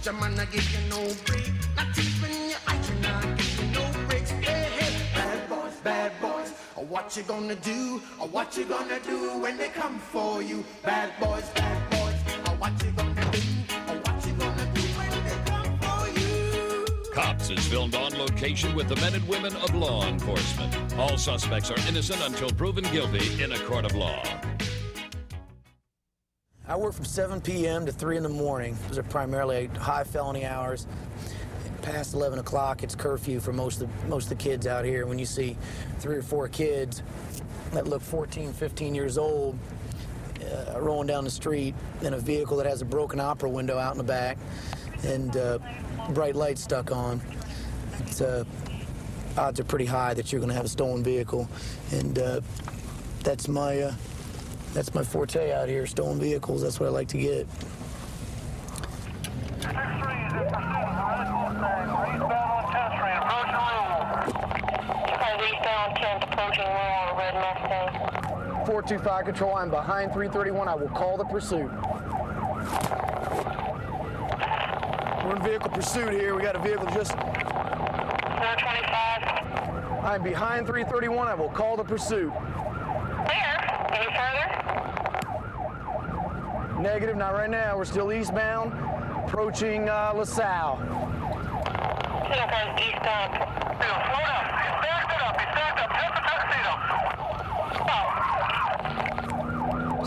your man not give you no break. Not even your eyes, you not give you no breaks. Hey, hey, bad boys, what you gonna do? What you gonna do when they come for you? Bad boys, what you gonna do? What you gonna do when they come for you? Cops is filmed on location with the men and women of law enforcement. All suspects are innocent until proven guilty in a court of law. I work from 7 p.m. to 3 in the morning. Those are primarily high felony hours. Past 11 o'clock, it's curfew for most of the kids out here. When you see 3 or 4 kids that look 14, 15 years old rolling down the street in a vehicle that has a broken opera window out in the back and bright lights stuck on, odds are pretty high that you're going to have a stolen vehicle. And that's my forte out here, stolen vehicles. That's what I like to get. Eastbound 10th, approaching on a red Mustang. 425 control, I'm behind 331. I will call the pursuit. We're in vehicle pursuit here. We got a vehicle just... 425. I'm behind 331. I will call the pursuit. Where? Any further? Negative, not right now. We're still eastbound, approaching LaSalle. Okay, eastbound. Slow down. He's backed up. He's backed up. Take the tuxedo. Stop.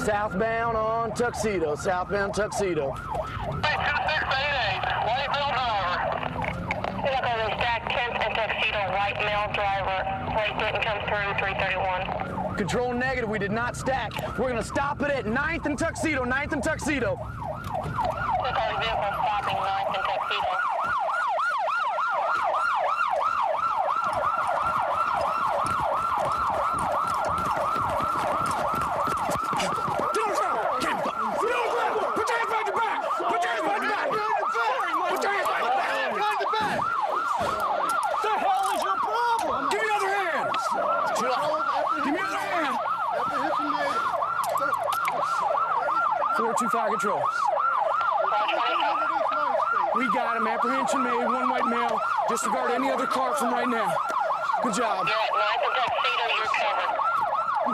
Southbound on Tuxedo. Southbound Tuxedo. Hey, 2688. White male driver. Okay, they stacked 10th and Tuxedo. White male driver. Plate didn't come through. 331. Control negative. We did not stack. We're going to stop it at 9th and Tuxedo. 9th and Tuxedo. Okay, vehicle stopping 9th and Tuxedo. The hell is your problem? Give me the other hand. Give me the other hand. 425 control. We got him. Apprehension made. One white male. Disregard any other car from right now. Good job. You're at 9th and Tuxedo. You're covered.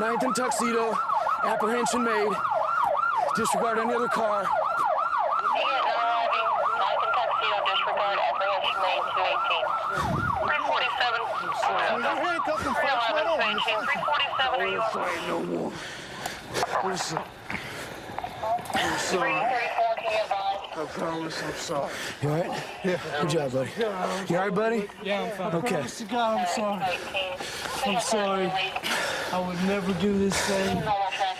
9th and Tuxedo. Apprehension made. Disregard any other car. He is arriving. 9th and Tuxedo. Disregard. Apprehension made. 218. 347. You're handcuffed and flash right over. 347. Are you No more. I'm sorry. 334? Can you advise? I promise, I'm sorry. You all right? Yeah. Good job, buddy. You all right, buddy? Yeah, I'm fine. Okay. Promise to God, I'm sorry. I'm sorry. I would never do this thing.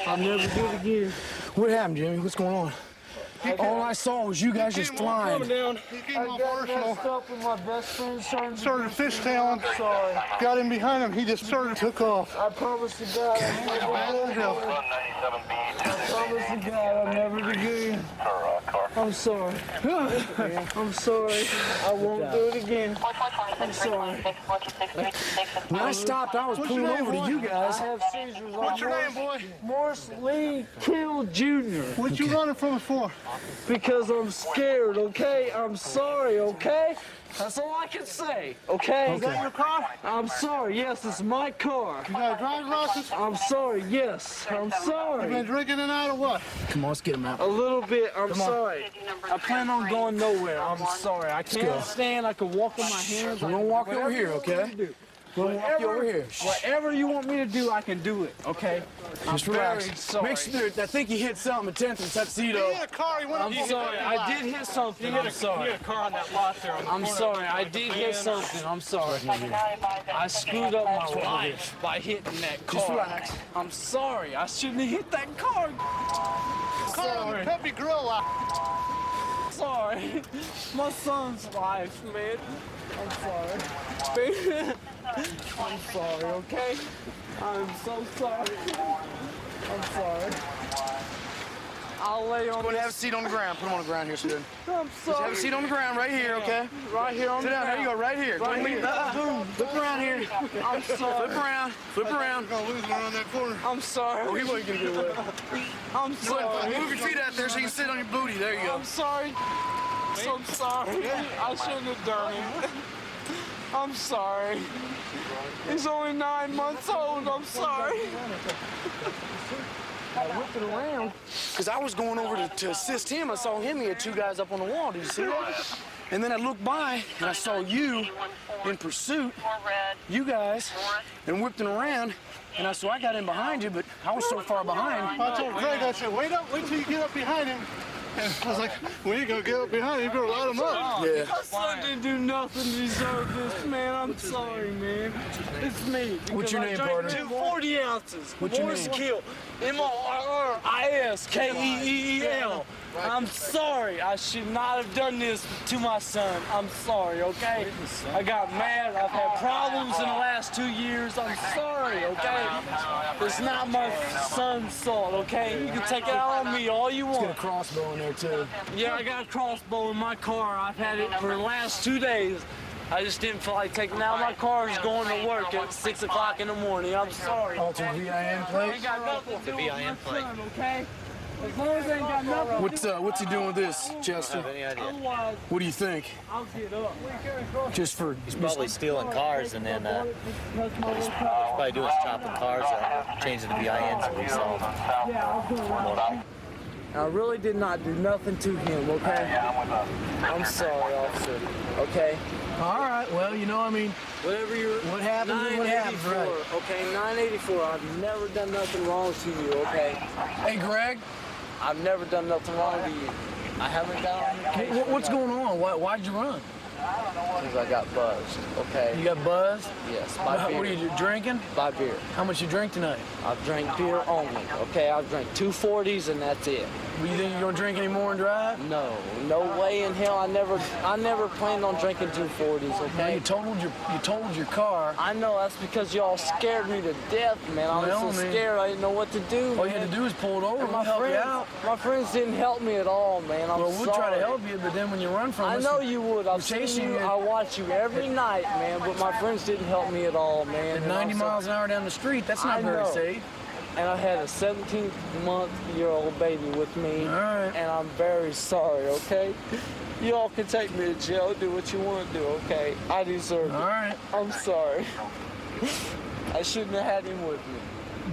I'll never do it again. What happened, Jimmy? What's going on? All I saw was you guys just flying. He came off Arsenal. With my best friend started fishtailing. Sorry. Got in behind him. He just started took off. I promise to God. I promise to God I'll never do it again. I'm sorry. I'm sorry. I won't do it again. I'm sorry. When I stopped, I was pulling over to you guys. I have seizures. What's your name, boy? Morris Lee Kill Jr. What you running from us for? Because I'm scared, okay? I'm sorry, okay? That's all I can say, okay? Is that your car? I'm sorry, yes, it's my car. You got a driver's license? I'm sorry, yes, I'm You been sorry. drinking tonight or what? Come on, let's get him out. A little bit, I'm Come on. sorry. I plan on going nowhere, I'm sorry. I can't stand, I can walk on my hands. We're gonna walk over here, okay? We'll walk you over here. Whatever you want me to do, I can do it, okay? Just I'm relax. very sorry. Make sure, I think you hit something at 10th and Tuxedo. He hit a car. He went I'm sorry, I did hit something, I'm sorry. a car on that lot there. I'm sorry, I did hit something, I'm sorry. I screwed up my life by hitting that car. Just relax. I'm sorry, I shouldn't have hit that car. Car on the Peppy Grill lot. Sorry. My son's life, man. I'm sorry. I'm sorry, okay? I'm so sorry. I'm sorry. I'll lay on Go and have a this. seat on the ground. Put him on the ground here, Sid. I'm Just sorry. have a seat on the ground right here, okay? Right here on Sit the down. There you go, ground. right here. Right here. Flip around here. I'm sorry. Flip around. Flip around. Gonna lose him around that corner. I'm sorry. Oh, he wasn't gonna get away. I'm sorry. Move your feet out there so you can sit on your booty. There you go. I'm sorry. me. I'm sorry. I shouldn't have done it. I'm sorry. He's only 9 months old. I'm sorry. I whipped it around because I was going over to assist him. I saw him. He had two guys up on the wall. Did you see that? And then I looked by and I saw you in pursuit, you guys, and whipped him around. And so I got in behind you, but I was so far behind. I told Greg, I said, wait till you get up behind him. And I was like, when you gonna get up behind him, you better light him up. Yeah. My son didn't do nothing to deserve this, man. I'm sorry, man. It's me. What's your name, partner? 240 ounces. What's your name? Kill. MORRISKEEL. I'm sorry. I should not have done this to my son. I'm sorry, okay? I got mad. I've had problems in the last 2 years. I'm sorry, okay? It's not my son's fault, okay? You can take it out on me all you want. Got a crossbow in there too. Yeah, I got a crossbow in my car. I've had it for the last 2 days. I just didn't feel like taking it out. My car is going to work at 6 o'clock in the morning. I'm sorry. Altered VIN plate. Ain't got nothing to do with my son, okay? As long as I ain't got nothing. What's he doing with this, Chester? Otherwise, What do you think? I'll get up. Just for He's probably stealing cars and then he's probably doing is chopping cars up, changing the VINs and reselling them. I really did not do nothing to him, okay? I'm sorry, officer, okay? All right. Well, you know, I mean, Whatever you're... what happens is what happens, right? Okay, 984. I've never done nothing wrong to you, okay? Hey, Greg, I've never done nothing wrong to you. I haven't got on your case. what's going on? Why'd you run? Because I got buzzed, okay? You got buzzed? Yes, by beer. What are you drinking? By beer. How much you drink tonight? I've drank beer only, okay? I've drank 240s and that's it. You think you're gonna drink any more and drive? No way in hell. I never planned on drinking 240s, No, okay? you totaled your car. I know, that's because y'all scared me to death, man. I was Well, so man. scared I didn't know what to do. All you had to do is pull it over. And We'll help you out. my friends didn't help me at all, man. I'm Well, we'll try to sorry. help you, but then when you run from I us, know you would. I've seen chasing you. you. I watch you every night, man. But my friends didn't help me at all, man. at And 90 I'm so- miles an hour down the street, that's not I very know. safe. And I had a 17-month-old baby with me. All right. And I'm very sorry, okay? Y'all can take me to jail, do what you want to do, okay? I deserve All it. right. I'm sorry. I shouldn't have had him with me.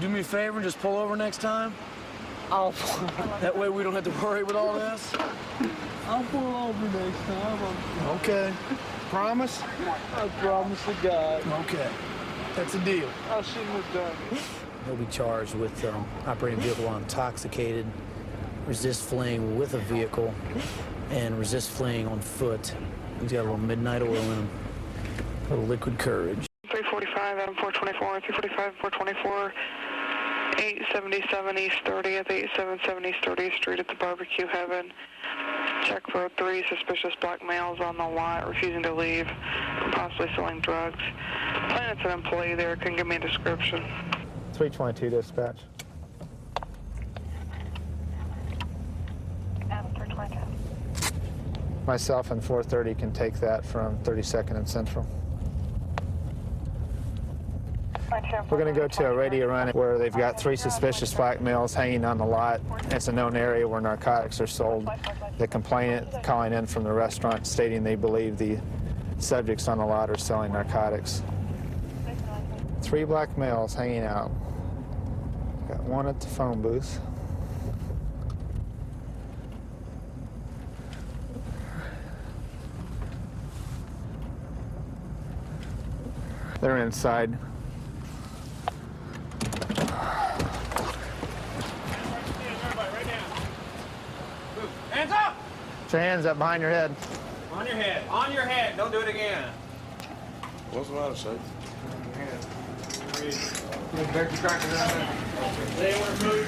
Do me a favor and just pull over next time. I'll That way we don't have to worry with all this. pull over next time. Okay. Promise? I promise to God. Okay. That's a deal. I shouldn't have done it. He'll be charged with operating a vehicle while intoxicated, resist fleeing with a vehicle, and resist fleeing on foot. He's got a little midnight oil in him, a little liquid courage. 345, Adam 424, 345, 424, 877 East 30th, 877 East 30th Street at the Barbecue Heaven. Check for 3 suspicious black males on the lot, refusing to leave, possibly selling drugs. Planet's an employee there, can give me a description. 322 dispatch. Adam 322. Myself and 430 can take that from 32nd and Central. We're going to go to a radio run where they've got 3 suspicious black males hanging on the lot. It's a known area where narcotics are sold. The complainant calling in from the restaurant stating they believe the subjects on the lot are selling narcotics. 3 black males hanging out. Got one at the phone booth. They're inside. Hands up! Put your hands up behind your head. On your head. On your head. Don't do it again. What's the matter, sir? They want to move.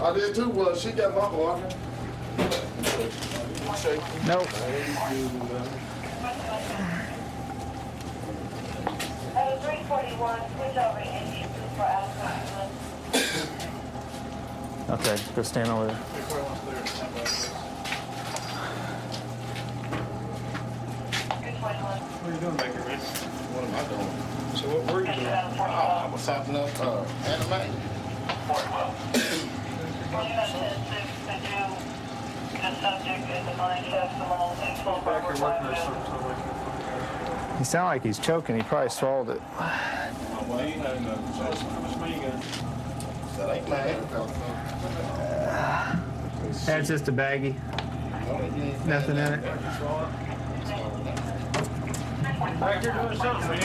I did too. Well, she got my boy. Nope. Adam 341, switch over to 82 for Adam. Okay, go stand over there. What are you doing back here, Rich? What am I doing? So what were you doing? I was typing up anime. He sounds like he's choking. He probably swallowed it. Well, he had no. That ain't mine. That's just a baggie. Nothing in it. Back here doing something, man.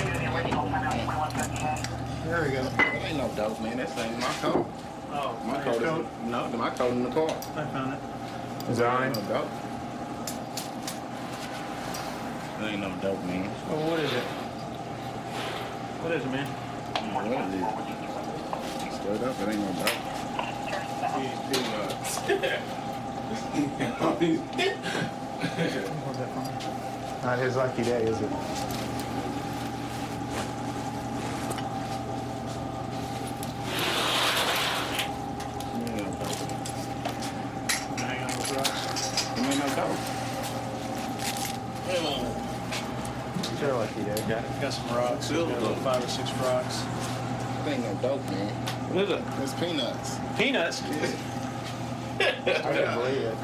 There we go. That ain't no dope, man. That ain't my coat. Oh, My coat is no, my coat in the car. I found it. Is that That ain't right? no dope. That ain't no dope, man. Oh, what is it? What is it, man? What is it? Straight up, it ain't no dope. Not his lucky day, is it? Hang on those rocks. It ain't no dope. It's your lucky day. Got some rocks. Got about 5 or 6 rocks. It ain't no dope, man. What is it? It's peanuts. Peanuts? I can believe it.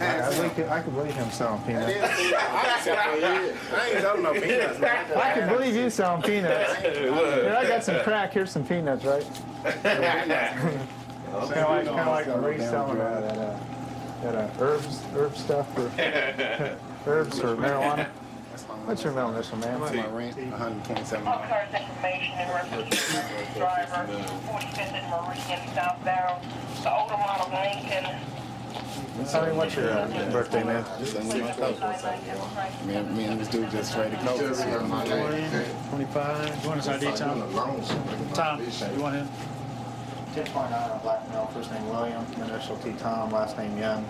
I can believe him selling peanuts. I ain't selling no peanuts, man. I can believe you selling peanuts. Here, I got some crack. Here's some peanuts, right? Kind of like Marie selling that herb stuff for herbs or marijuana. What's your middle initial, man? That's my rent, $127. Car's information in reference to the driver, 45th and Meridian southbound, the older model Lincoln. Tell me what's your birthday, man? This ain't my coat. Me and this dude just traded coats. 25. You want his ID, Tom? Tom, you want him? 10.9 on black male, first name William, initial T Tom, last name Young.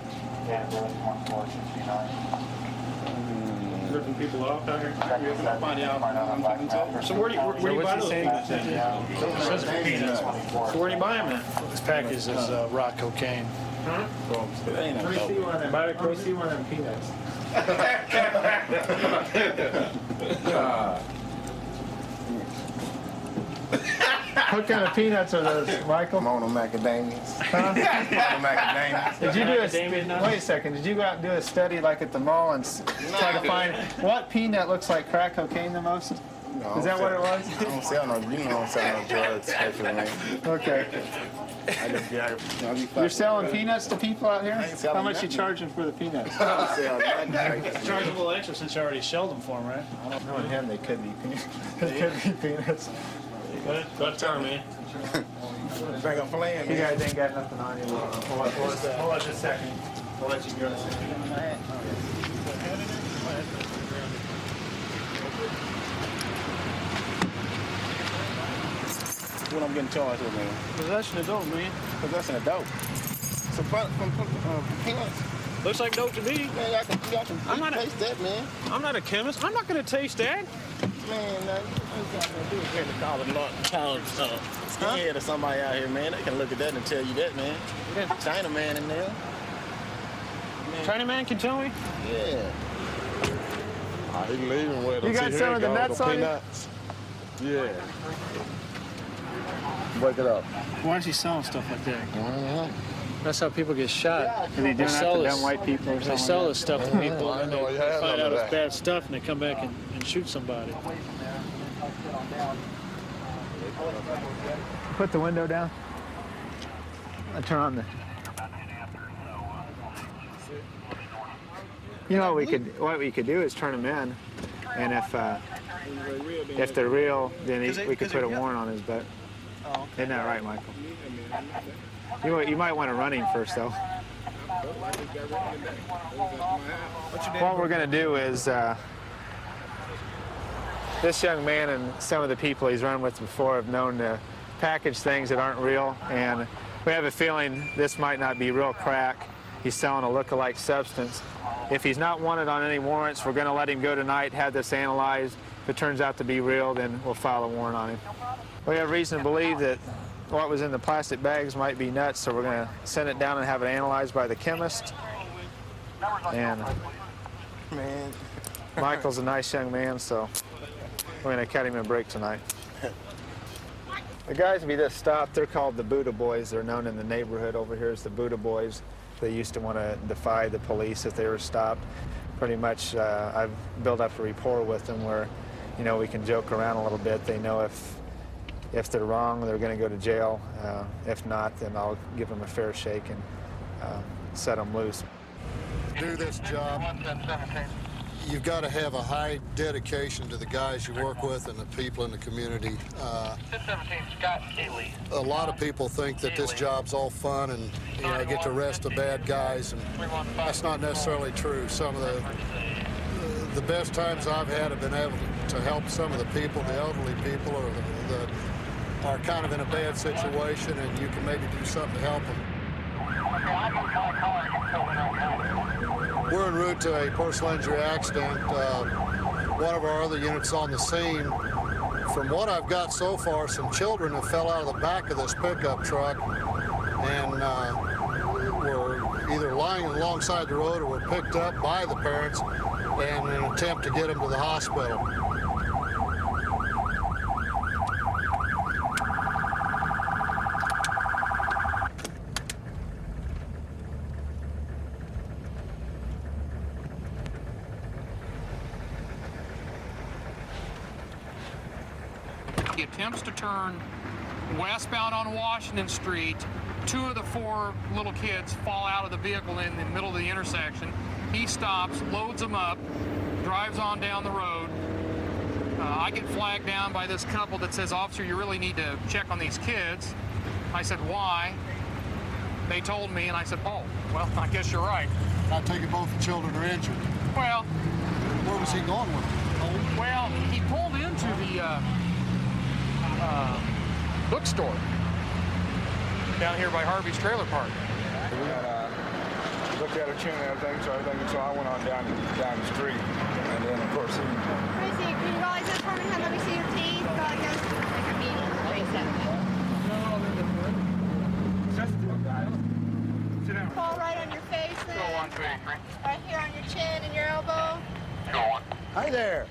Yeah, 1469. Ripping people off out here. I'll find out. So where do you buy those peanuts at? Says peanuts. So where do you buy them at? This package is rock cocaine. It ain't no dope. Buy a Gracie one of them peanuts. What kind of peanuts are those, Michael? Mono macadamias. Huh? Mono macadamias. Did you do wait a second, did you go out and do a study like at the mall and try to find what peanut looks like crack cocaine the most? No, Is that what it was? I don't sell no, you know, I don't sell no drugs. Actually, man. Okay. I just, You're selling peanuts to people out here? ain't selling How much you nothing. charging for the peanuts? I don't sell nothing. Charge a little extra since you already shelled them for him, right? Knowing him, they could be peanuts. They could be peanuts. Go turn, man. Think I'm playing, You man. guys ain't got nothing on you. Hold on just a second. We'll let you go. What I'm getting charged with, man. Possession of dope, man. Possession of dope. So from peanuts. Looks like dope to me. Man, y'all can I'm not a- taste that, man. I'm not a chemist. I'm not going to taste that. Man, all you got to do is get the call skinhead or somebody out here, man. They can look at that and tell you that, man. China man in there. Chinaman can tell me. Yeah. He leaving with them. You got See, some here of the go, nuts on you? peanuts. Yeah. Break it up. Why is he selling stuff like that? That's how people get shot. Is he doing that to dumb white people or They something? sell this stuff to people I and know they he has find none out of it's that. bad stuff and they come back and shoot somebody. Put the window down. I turn on the. You know what we could do is turn them in, and if they're real, then we could put a warrant on his butt. Isn't that right, Michael? You might want to run him first, though. What we're going to do is this young man and some of the people he's run with before have known to package things that aren't real, and we have a feeling this might not be real crack. He's selling a look-alike substance. If he's not wanted on any warrants, we're going to let him go tonight, have this analyzed. If it turns out to be real, then we'll file a warrant on him. We have reason to believe that what was in the plastic bags might be nuts, so we're going to send it down and have it analyzed by the chemist. And Man. Michael's a nice young man, so we're going to cut him a break tonight. The guys we just stopped, they're called the Buddha Boys. They're known in the neighborhood over here as the Buddha Boys. They used to want to defy the police if they were stopped. Pretty much, I've built up a rapport with them where, you know, we can joke around a little bit. They know if they're wrong, they're going to go to jail. If not, then I'll give them a fair shake and set them loose. Do this job, you've got to have a high dedication to the guys you work with and the people in the community. 1017 Scott Keeley. A lot of people think that this job's all fun and, you know, get to arrest the bad guys, and that's not necessarily true. Some of the best times I've had have been able to help some of the people, the elderly people, or that are kind of in a bad situation, and you can maybe do something to help them. We're en route to a personal injury accident. One of our other units on the scene. From what I've got so far, some children have fell out of the back of this pickup truck and were either lying alongside the road or were picked up by the parents in an attempt to get them to the hospital. He attempts to turn westbound on Washington Street. 2 of the 4 little kids fall out of the vehicle in the middle of the intersection. He stops, loads them up, drives on down the road. I get flagged down by this couple that says, "Officer, you really need to check on these kids." I said, "Why?" They told me, and I said, "Oh, well, I guess you're right." I take it both the children are injured. Well, where was he going with it? Well, he pulled into the bookstore down here by Harvey's Trailer Park. We looked at her chin and everything, so I went on down the street, and then of course he. Tracy, can you realize this for me? Let me see your teeth. Sit down. Fall right on your face then. Go on, right here on your chin and your elbow. Go on. Hi there.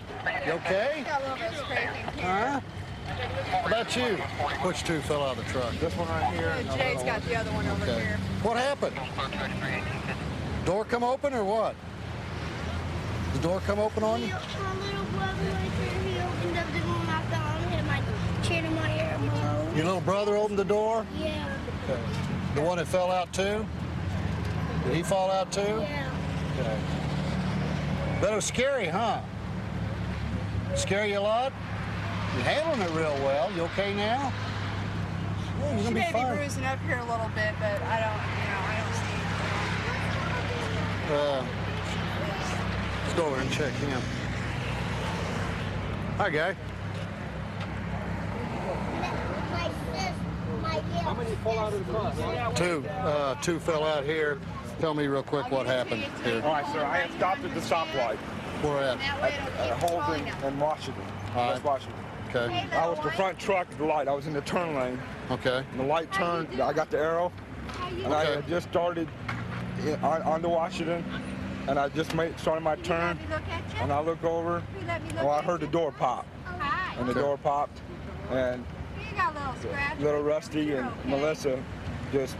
You okay? Got a little bit of scraping here. Huh? How about you? Which 2 fell out of the truck? This one right here. Jay's got the other one over here. What happened? Door come open or what? The door come open on you? My little brother right there, he opened up the door and I fell and hit my chin and my elbow. Your little brother opened the door? Yeah. Okay. The one that fell out too? Did he fall out too? Yeah. Okay. But it was scary, huh? Scare you a lot? You're handling it real well. You okay now? Yeah, you're She gonna may be be fine. bruising up here a little bit, but I don't see. Let's go over and check him. Hi, guy. How many fall out of the car? 2 fell out here. Tell me real quick what happened here. All right, sir. I had stopped at the stoplight. Where at? At Holden and Washington. All right. West Washington. Okay. I was the front truck at the light. I was in the turn lane. Okay. And the light turned. I got the arrow, and I had just started on the Washington, and I just started my turn, and I look over, and I heard the door pop, and the door popped, and little Rusty and Melissa just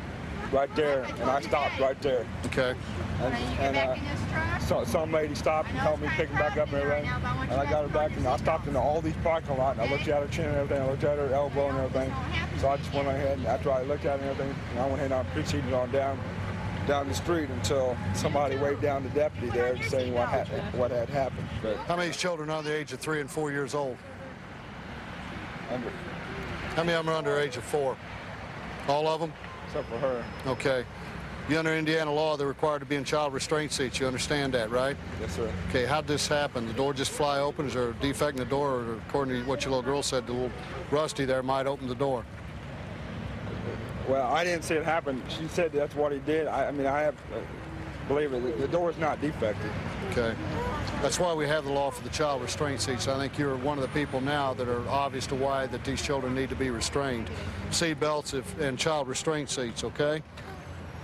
right there, and I stopped right there. Okay. And some lady stopped and helped me pick him back up and everything, and I got her back, and I stopped in all these parking lots, and I looked at her chin and everything, I looked at her elbow and everything, so I just went ahead, and after I looked at it and everything, and I went ahead and I proceeded on down the street until somebody waved down the deputy there saying what had happened. But How many children under the age of 3 and 4 years old? How many of them are under the age of 4? All of them? Except for her. Okay. You under Indiana law, they're required to be in child restraint seats. You understand that, right? Yes, sir. Okay, how'd this happen? The door just fly open? Is there a defect in the door? Or according to what your little girl said, the little Rusty there might open the door? Well, I didn't see it happen. She said that's what he did. I mean, I have believe it. The door is not defective. Okay. That's why we have the law for the child restraint seats. I think you're one of the people now that are obvious to why that these children need to be restrained. Seat belts and child restraint seats, okay?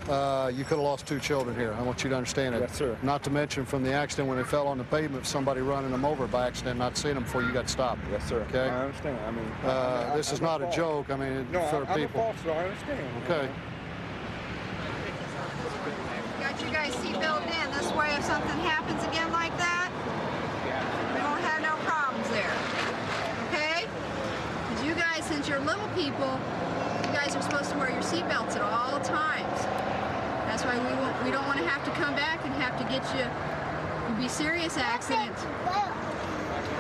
You could have lost 2 children here. I want you to understand it. Yes, sir. Not to mention from the accident when they fell on the pavement, somebody running them over by accident, not seeing them before you got stopped. Yes, sir. Okay? I understand. I mean, this is not a joke. I mean, no, for I'm people. a false, so I understand. Okay. seatbelt in. This way, if something happens again like that, we won't have no problems there. Okay? Because you guys, since you're little people, you guys are supposed to wear your seatbelts at all times. That's why we don't want to have to come back and have to get you. It'd be serious accidents.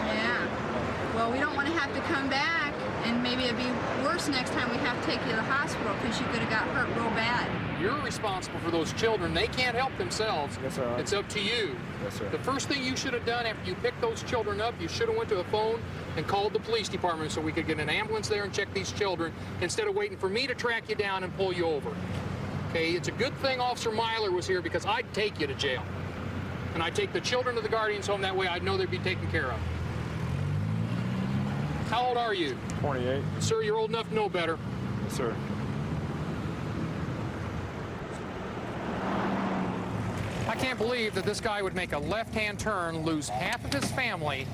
Yeah. Well, we don't want to have to come back, and maybe it'd be worse next time we have to take you to the hospital because you could have got hurt real bad. You're responsible for those children. They can't help themselves. Yes, sir. It's up to you. Yes, sir. The first thing you should have done after you picked those children up, you should have went to a phone and called the police department so we could get an ambulance there and check these children instead of waiting for me to track you down and pull you over. Okay, it's a good thing Officer Myler was here because I'd take you to jail. And I'd take the children to the guardians home, that way I'd know they'd be taken care of. How old are you? 28. Sir, you're old enough to know better. Yes, sir. I can't believe that this guy would make a left-hand turn, lose half of his family,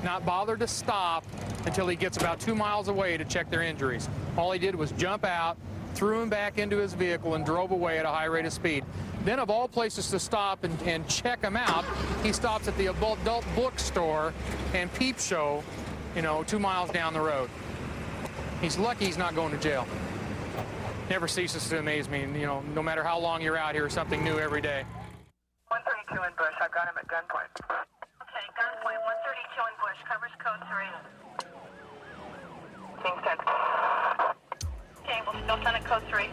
not bother to stop until he gets about 2 miles away to check their injuries. All he did was jump out, threw him back into his vehicle, and drove away at a high rate of speed. Then, of all places to stop and check him out, he stops at the adult bookstore and peep show, 2 miles down the road. He's lucky he's not going to jail. Never ceases to amaze me, no matter how long you're out here, something new every day. 132 in Bush. I've got him at gunpoint. Okay, gunpoint 132 in Bush. Covers code 3. Being sent. Okay, we'll still send it code 3.